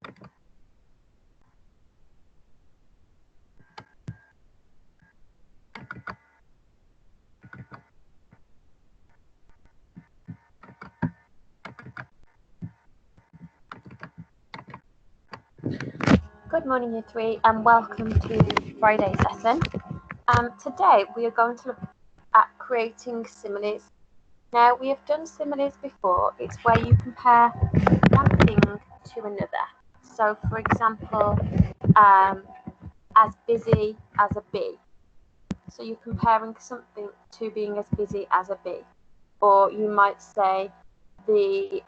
Good morning, Year 3, and welcome to Friday's lesson. Today we are going to look at creating similes. Now, we have done similes before. It's where you compare one thing to another. So, for example, as busy as a bee. So you're comparing something to being as busy as a bee. Or you might say the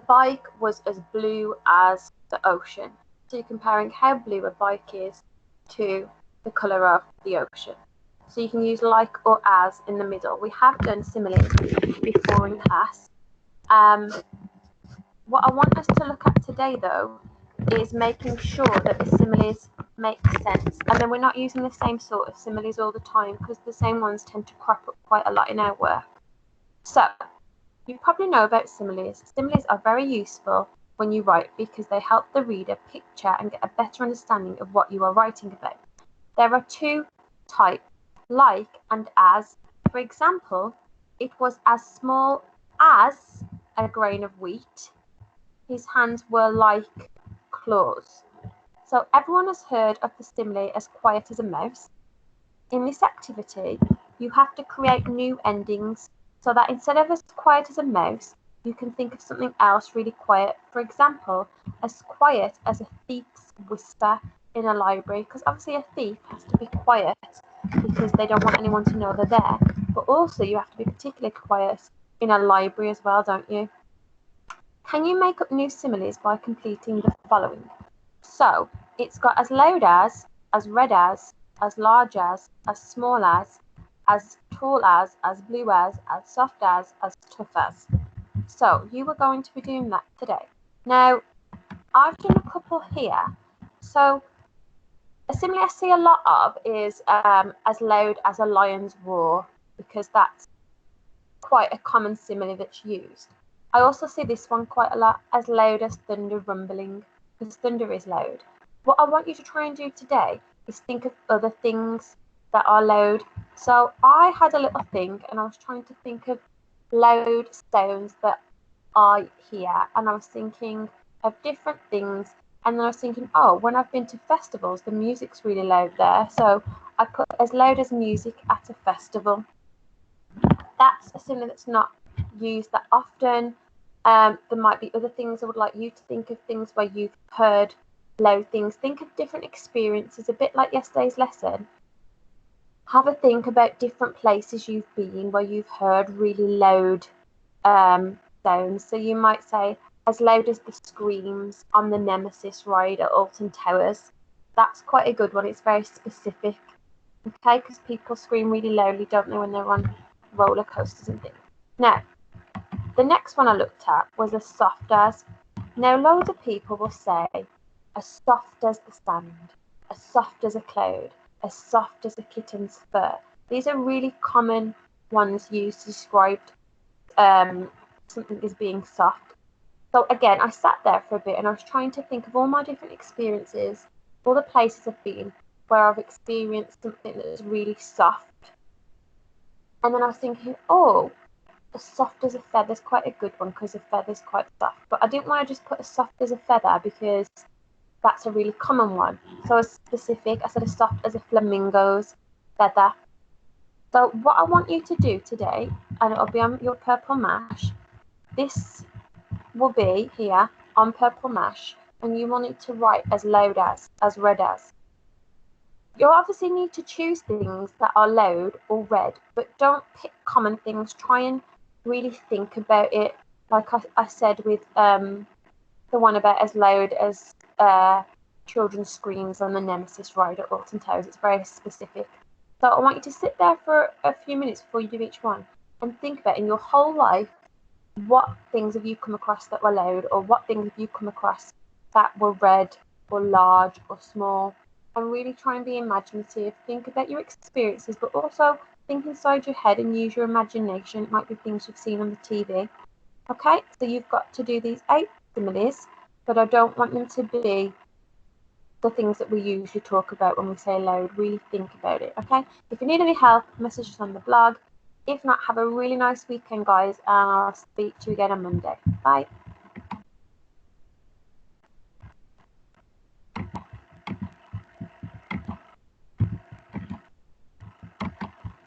bike was as blue as the ocean. So you're comparing how blue a bike is to the colour of the ocean. So you can use like or as in the middle. We have done similes before in class. What I want us to look at today, though, is making sure that the similes make sense. And then we're not using the same sort of similes all the time, because the same ones tend to crop up quite a lot in our work. So, you probably know about similes. Similes are very useful when you write because they help the reader picture and get a better understanding of what you are writing about. There are two types, like and as. For example, it was as small as a grain of wheat. His hands were like claws. So everyone has heard of the simile as quiet as a mouse. In this activity, you have to create new endings so that instead of as quiet as a mouse, you can think of something else really quiet. For example, as quiet as a thief's whisper in a library, because obviously a thief has to be quiet because they don't want anyone to know they're there. But also you have to be particularly quiet in a library as well, don't you? Can you make up new similes by completing the following? So it's got as loud as red as large as small as tall as blue as soft as tough as. So you are going to be doing that today. Now, I've done a couple here. So a simile I see a lot of is as loud as a lion's roar, because that's quite a common simile that's used. I also see this one quite a lot, as loud as thunder rumbling, because thunder is loud. What I want you to try and do today is think of other things that are loud. So I had a little think, and I was trying to think of loud sounds that I hear, and I was thinking of different things. And then I was thinking, oh, when I've been to festivals, the music's really loud there. So I put as loud as music at a festival. That's a simile that's not used that often. There might be other things I would like you to think of, things where you've heard loud things. Think of different experiences, a bit like yesterday's lesson. Have a think about different places you've been where you've heard really loud sounds. So you might say, as loud as the screams on the Nemesis ride at Alton Towers. That's quite a good one. It's very specific. Okay, because people scream really loudly, don't they, when they're on roller coasters and things. Now, the next one I looked at was as soft as. Now, loads of people will say, as soft as the sand, as soft as a cloud, as soft as a kitten's fur. These are really common ones used to describe something as being soft. So again, I sat there for a bit and I was trying to think of all my different experiences, all the places I've been where I've experienced something that is really soft. And then I was thinking, oh, as soft as a feather is quite a good one because a feather's quite soft. But I didn't want to just put as soft as a feather because that's a really common one. So as specific, I said as soft as a flamingo's feather. So what I want you to do today, and it'll be on your purple mash, this will be here on purple mash, and you will need to write as loud as red as. You'll obviously need to choose things that are loud or red, but don't pick common things. Try and really think about it. Like I said with the one about as loud as children's screams on the Nemesis ride at Alton Towers. It's very specific. So I want you to sit there for a few minutes before you do each one and think about in your whole life, what things have you come across that were loud, or what things have you come across that were red or large or small, and really try and be imaginative. Think about your experiences, but also think inside your head and use your imagination. It might be things you've seen on the TV. Okay, so you've got to do these 8 similes, but I don't want them to be the things that we usually talk about when we say loud. Really think about it, okay? If you need any help, message us on the blog. If not, have a really nice weekend, guys, and I'll speak to you again on Monday. Bye.